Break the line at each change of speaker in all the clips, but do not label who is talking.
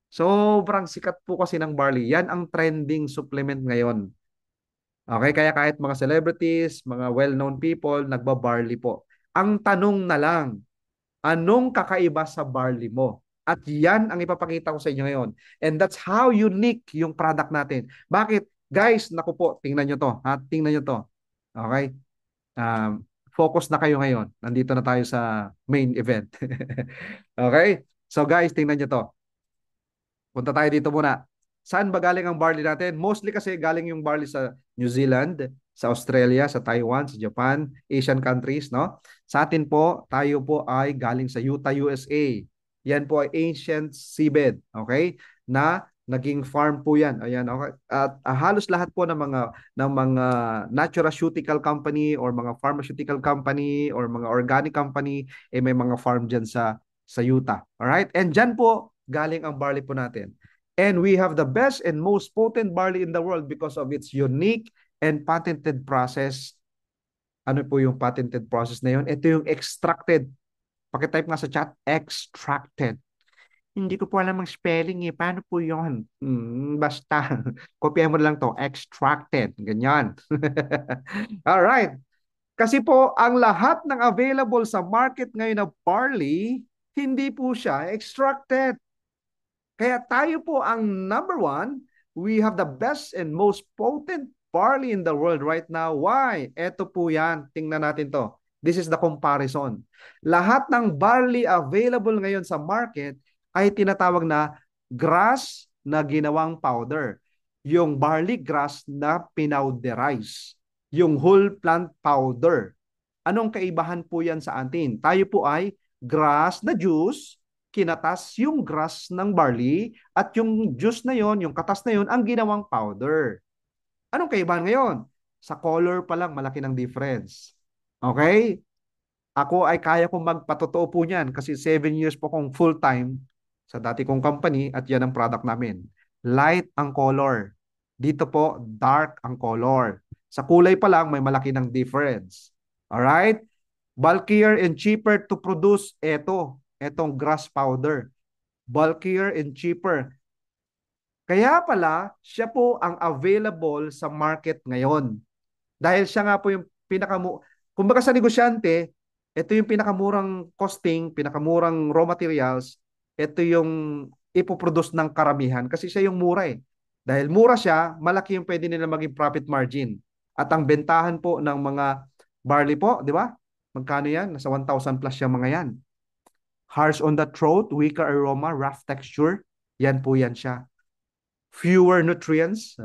Sobrang sikat po kasi ng barley. Yan ang trending supplement ngayon. Okay, kaya kahit mga celebrities, mga well-known people, nagba-barley po. Ang tanong na lang, anong kakaiba sa barley mo? At yan ang ipapakita ko sa inyo ngayon. And that's how unique yung product natin. Bakit? Guys, naku po, tingnan nyo to. Ha? Tingnan nyo to. Okay? Focus na kayo ngayon. Nandito na tayo sa main event. Okay? So guys, tingnan nyo to. Punta tayo dito muna. Saan ba galing ang barley natin? Mostly kasi galing yung barley sa New Zealand, sa Australia, sa Taiwan, sa Japan, Asian countries, no? Sa atin po, tayo po ay galing sa Utah, USA. Yan po ay ancient seabed, okay? Na naging farm po yan. Ayan, okay. At halos lahat po ng mga nutraceutical company or mga pharmaceutical company or mga organic company may mga farm diyan sa Utah. All right? And diyan po galing ang barley po natin. And we have the best and most potent barley in the world because of its unique and patented process. Ano po yung patented process na yun? Ito yung extracted. Pakitype nga sa chat, extracted. Hindi ko po alam ang spelling eh. Paano po yun? Basta. Kopyahin mo lang to. Extracted. Ganyan. Alright. Kasi po, ang lahat ng available sa market ngayon na barley, hindi po siya extracted. Kaya tayo po ang number one. We have the best and most potent barley in the world right now. Why? Ito po yan. Tingnan natin to. This is the comparison. Lahat ng barley available ngayon sa market ay tinatawag na grass na ginawang powder. Yung barley grass na pinowderize. Yung whole plant powder. Anong kaibahan po yan sa atin? Tayo po ay grass na juice, kinatas yung grass ng barley at yung juice na yon, yung katas na yon, ang ginawang powder. Anong kaibahan ngayon? Sa color pa lang malaki ng difference. Okay? Ako ay kaya kong magpatotoo po niyan kasi 7 years po kong full-time sa dati kong company at yan ang product namin. Light ang color. Dito po, dark ang color. Sa kulay pa lang, may malaki ng difference. Alright? Bulkier and cheaper to produce, etong grass powder. Bulkier and cheaper. Kaya pala, siya po ang available sa market ngayon. Dahil siya nga po yung kumbaga sa negosyante, ito yung pinakamurang costing, pinakamurang raw materials, ito yung ipoproduce ng karamihan kasi siya yung mura eh. Dahil mura siya, malaki yung pwede nila maging profit margin. At ang bentahan po ng mga barley po, di ba? Magkano yan? Nasa 1,000 plus yung mga yan. Harsh on the throat, weaker aroma, rough texture. Yan po yan siya. Fewer nutrients.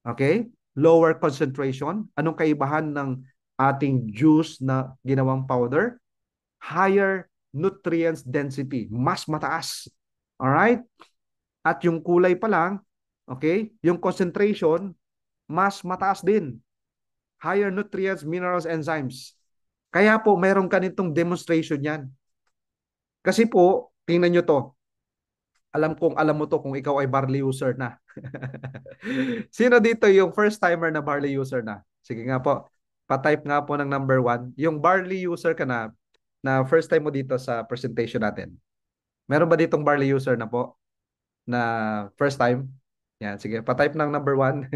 Okay? Lower concentration. Anong kaibahan ng ating juice na ginawang powder? Higher nutrients density. Mas mataas. Alright? At yung kulay pa lang, okay? Yung concentration, mas mataas din. Higher nutrients, minerals, enzymes. Kaya po, mayroong ganitong demonstration yan. Kasi po, tingnan nyo to. Alam kong alam mo to kung ikaw ay barley user na. Sino dito yung first timer na barley user na? Sige nga po. Pa-type nga po ng number 1. Yung barley user ka na first time mo dito sa presentation natin. Meron ba ditong barley user na po? Na first time? Yan, sige. Pa-type ng number 1.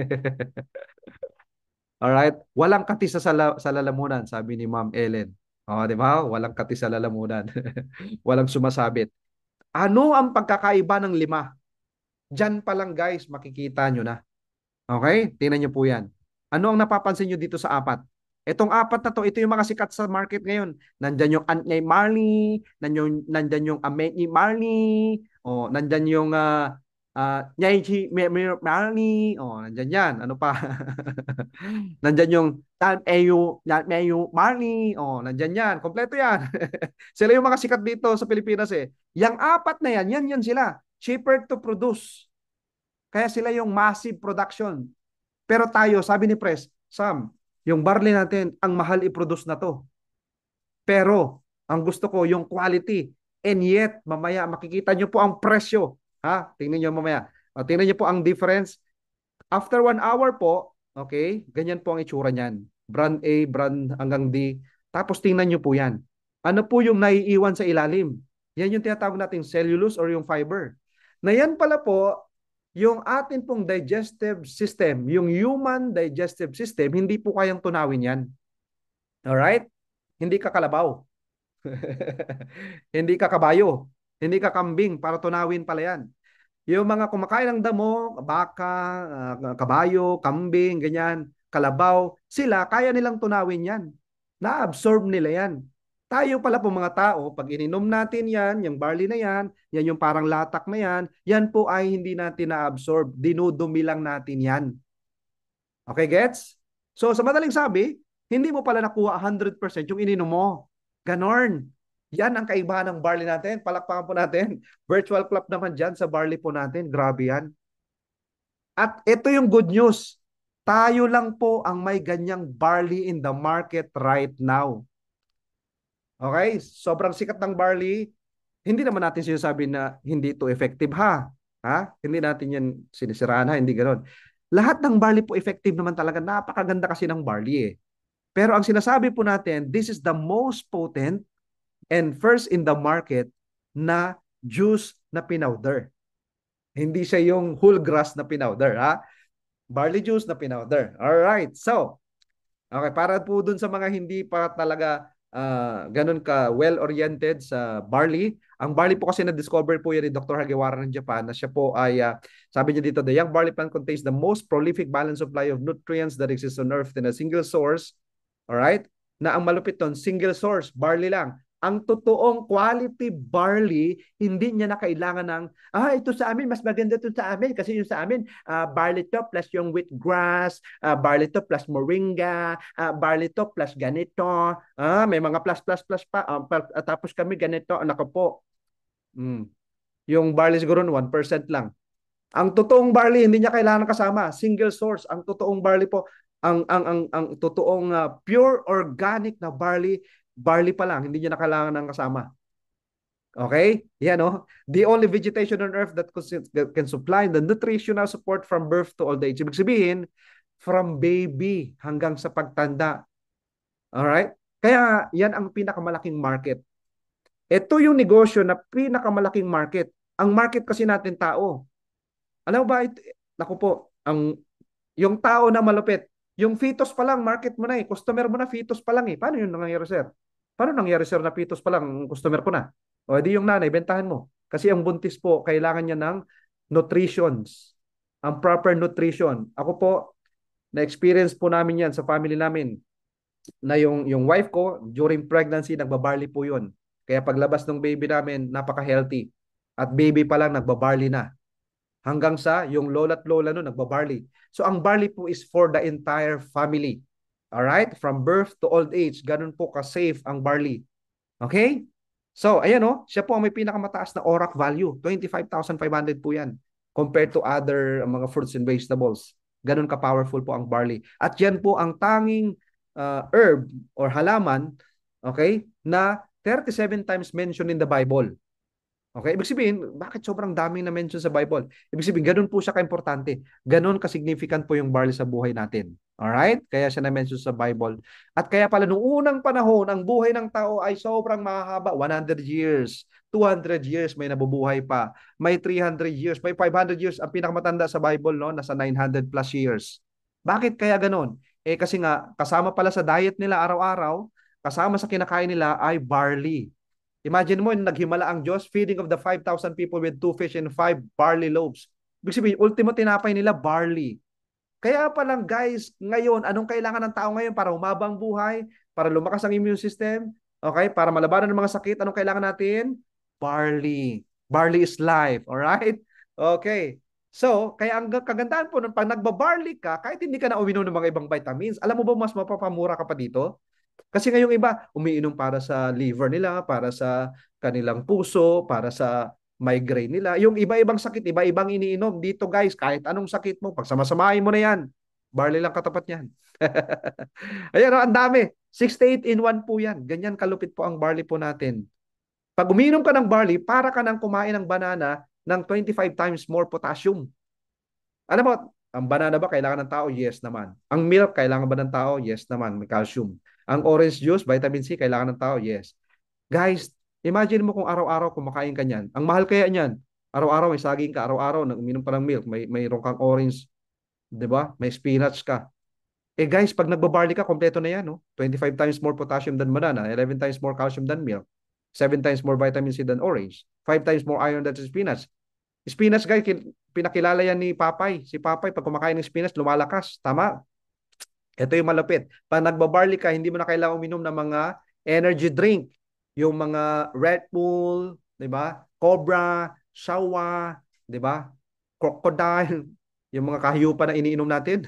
Alright. Walang kati sa lalamunan, sabi ni Ma'am Ellen. Di ba? Walang kati sa lalamunan. Walang sumasabit. Ano ang pagkakaiba ng 5? Diyan pa lang guys, makikita nyo na. Okay? Tingnan nyo po yan. Ano ang napapansin nyo dito sa 4? Itong 4 na to, ito yung mga sikat sa market ngayon. Nandyan yung Antney Marley, nandyan yung Amenyi Marley, nandyan yung Nyaichi Marley, nandyan yan. Ano pa? Nandyan yung Tanmeyu Marley, nandyan yan. Kompleto yan. Sila yung mga sikat dito sa Pilipinas eh. Yang 4 na yan sila. Cheaper to produce. Kaya sila yung massive production. Pero tayo, sabi ni Pres, Sam, yung barley natin, ang mahal i-produce na to. Pero, ang gusto ko, yung quality. And yet, mamaya, makikita nyo po ang presyo. Ha? Tingnan nyo mamaya. Tingnan nyo po ang difference. After 1 hour po, okay, ganyan po ang itsura niyan. Brand A, brand hanggang D. Tapos tingnan nyo po yan. Ano po yung naiiwan sa ilalim? Yan yung tinatawag nating cellulose or yung fiber. Na yan pala po, yung atin pong digestive system, yung human digestive system, hindi po kayang tunawin yan. Alright? Hindi ka kalabaw. Hindi ka kabayo. Hindi ka kambing para tunawin pala yan. Yung mga kumakain ng damo, baka, kabayo, kambing, ganyan, kalabaw, sila, kaya nilang tunawin yan. Na-absorb nila yan. Tayo pala po mga tao, pag ininom natin yan, yung barley na yan, yan yung parang latak na yan po ay hindi natin na-absorb. Dinudumi lang natin yan. Okay, gets? So, sa madaling sabi, hindi mo pala nakuha 100% yung ininom mo. Ganon. Yan ang kaibahan ng barley natin. Palakpakan po natin. Virtual clap naman dyan sa barley po natin. Grabe yan. At ito yung good news. Tayo lang po ang may ganyang barley in the market right now. Okay? Sobrang sikat ng barley. Hindi naman natin sinasabi na hindi ito effective ha. Ha? Hindi natin yan sinisiraan ha. Hindi ganoon. Lahat ng barley po effective naman talaga. Napakaganda kasi ng barley eh. Pero ang sinasabi po natin, this is the most potent and first in the market na juice na pinowder. Hindi siya yung whole grass na pinowder, ha? Barley juice na pinowder. All right. So, okay, para po dun sa mga hindi pa talaga ganun ka well-oriented sa barley. Ang barley po kasi na-discover po yan ni Dr. Hagiwara ng Japan na siya po ay, sabi niya dito, the young barley plant contains the most prolific balanced supply of nutrients that exists on earth in a single source. Alright? Na ang malupit doon, single source, barley lang. Ang totoong quality barley, hindi niya na kailangan ng, ito sa amin, mas maganda ito sa amin. Kasi yung sa amin, barley to plus yung wheatgrass, barley to plus moringa, barley to plus ganito. May mga plus pa. Tapos kami ganito, anak ko po. Yung barley siguro 1% lang. Ang totoong barley hindi niya kailangan kasama, single source. Ang totoong barley po, ang totoong pure organic na barley pa lang, hindi niya na kailangan ng kasama. Okay? Yan oh. The only vegetation on earth that can supply the nutritional support from birth to old age. Ibig sabihin, from baby hanggang sa pagtanda. Alright? Kaya yan ang pinakamalaking market. Ito yung negosyo na pinakamalaking market. Ang market kasi natin tao. Alam mo ba, naku po, yung tao na malupit, yung fetus pa lang, market mo na eh. Customer mo na, fetus pa lang eh. Paano yun nangyayari, sir? Paano nangyayari, sir, na fetus pa lang, customer ko na? O di yung nanay, bentahan mo. Kasi ang buntis po, kailangan niya ng nutritions. Ang proper nutrition. Ako po, na-experience po namin yan sa family namin na yung wife ko, during pregnancy, nagbabarley po yun. Kaya paglabas ng baby namin, napaka-healthy. At baby pa lang, nagbabarley na hanggang sa yung lola at lola no nagbabarley. So ang barley po is for the entire family. All right? From birth to old age, ganun po ka-safe ang barley. Okay? So, ayan oh, siya po ang may pinakamataas na ORAC value. 25,500 po yan compared to other mga fruits and vegetables. Ganun ka-powerful po ang barley. At yan po ang tanging herb or halaman, okay, na 37 times mentioned in the Bible. Okay, ibig sabihin, bakit sobrang daming na mention sa Bible? Ibig sabihin, ganun po siya ka-importante. Ganun ka-significant po yung barley sa buhay natin. Alright? Kaya siya na-mention sa Bible. At kaya pala, nung unang panahon, ang buhay ng tao ay sobrang mahaba. 100 years, 200 years, may nabubuhay pa. May 300 years, may 500 years. Ang pinakamatanda sa Bible, no, nasa 900 plus years. Bakit kaya ganun? Kasi nga, kasama pala sa diet nila araw-araw, kasama sa kinakain nila ay barley. Imagine mo, naghimala ang Diyos, feeding of the 5,000 people with 2 fish and 5 barley loaves. Ibig sabihin, ultimo tinapay nila, barley. Kaya pa lang guys, ngayon, anong kailangan ng tao ngayon para humabang buhay, para lumakas ang immune system, okay, para malabanan ng mga sakit, anong kailangan natin? Barley. Barley is life, alright? Okay. So, kaya ang kagandahan po, pag nagbabarley ka, kahit hindi ka na uminom ng mga ibang vitamins, alam mo ba mas mapapamura ka pa dito? Kasi ngayong iba, umiinom para sa liver nila, para sa kanilang puso, para sa migraine nila. Yung iba-ibang sakit, iba-ibang iniinom. Dito guys, kahit anong sakit mo, pag samasamahin mo na yan, barley lang katapat niyan. Ayan, ang dami. 68 in 1 po yan. Ganyan kalupit po ang barley po natin. Pag umiinom ka ng barley, para ka nang kumain ng banana ng 25 times more potassium. Alam mo, ang banana ba kailangan ng tao? Yes naman. Ang milk kailangan ba ng tao? Yes naman, may calcium. Ang orange juice, vitamin C, kailangan ng tao? Yes. Guys, imagine mo kung araw-araw kumakain ka niyan. Ang mahal kaya niyan. Araw-araw may saging ka, araw-araw nag uminom ka ng milk, mayroon kang orange, 'di ba? May spinach ka. Eh guys, pag nagbabarley ka, kompleto na 'yan, no? 25 times more potassium than banana, 11 times more calcium than milk, 7 times more vitamin C than orange, 5 times more iron than spinach. Spinach guys, pinakilala yan ni Papay. Si Papay pag kumakain ng spinach, lumalakas. Tama? Ito yung malapit. Pag nagbabarley ka, hindi mo na kailangan uminom ng mga energy drink. Yung mga Red Bull, 'di ba? Cobra, Shawa, 'di ba? Crocodile, yung mga kahiyupan na iniinom natin.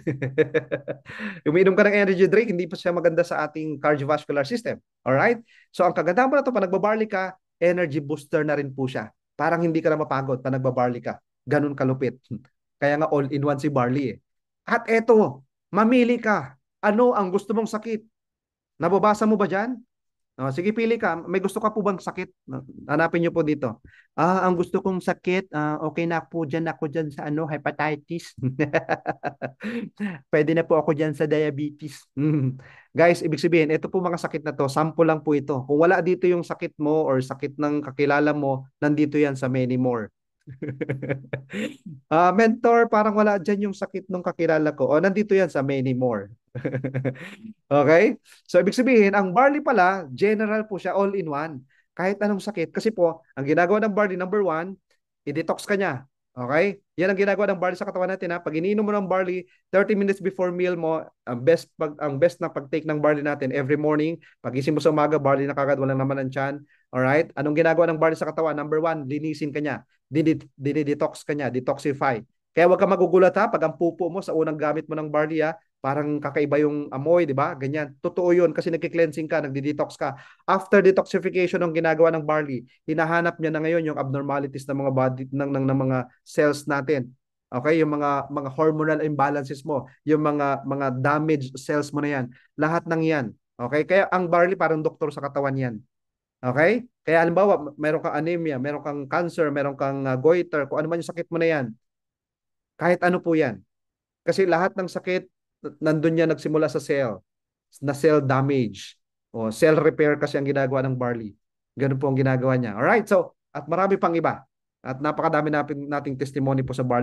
Umiinom ka ng energy drink, hindi pa siya maganda sa ating cardiovascular system. Alright? So ang kagandahan po na ito, pag nagbabarley ka, energy booster na rin po siya. Parang hindi ka na mapagod pag nagbabarley ka. Ganun kalupit. Kaya nga all-in-one si barley eh. At eto, mamili ka. Ano ang gusto mong sakit? Nababasa mo ba dyan? Oh, sige, pili ka. May gusto ka po bang sakit? Hanapin niyo po dito. Ang gusto kong sakit, okay na po dyan ako dyan sa ano, hepatitis. Pwede na po ako dyan sa diabetes. Guys, ibig sabihin, ito po mga sakit na to, sample lang po ito. Kung wala dito yung sakit mo or sakit ng kakilala mo, nandito yan sa many more. Mentor, parang wala dyan yung sakit ng kakilala ko. O, nandito yan sa many more. Okay? So, ibig sabihin, ang barley pala, general po siya, all in one. Kahit anong sakit. Kasi po, ang ginagawa ng barley, number one, i-detox ka niya. Okay? Yan ang ginagawa ng barley sa katawan natin. Ha? Pag iniinom mo ng barley, 30 minutes before meal mo, ang best na pag-take ng barley natin every morning, pagising mo sa umaga, barley na kagad, walang naman ang tiyan. Alright? Anong ginagawa ng barley sa katawan? Number one, linisin ka niya. Detox ka niya. Detoxify. Kaya wag ka magugulat ha, pag ang pupo mo sa unang gamit mo ng barley ha, parang kakaiba yung amoy, di ba? Ganyan. Totoo yun kasi nagki-cleansing ka, nagdi-detox ka. After detoxification ng ginagawa ng barley, hinahanap niya na ngayon yung abnormalities ng mga body ng mga cells natin. Okay, yung mga hormonal imbalances mo, yung mga damaged cells mo na yan. Lahat ng yan. Okay? Kaya ang barley parang doktor sa katawan yan. Okay? Kaya halimbawa, meron kang anemia, meron kang cancer, meron kang goiter, kung ano man yung sakit mo na yan. Kahit ano po yan. Kasi lahat ng sakit, nandun niya nagsimula sa cell, na cell damage. O cell repair kasi ang ginagawa ng barley. Ganun po ang ginagawa niya. Alright, so, at marami pang iba. At napakadami nating testimony po sa barley.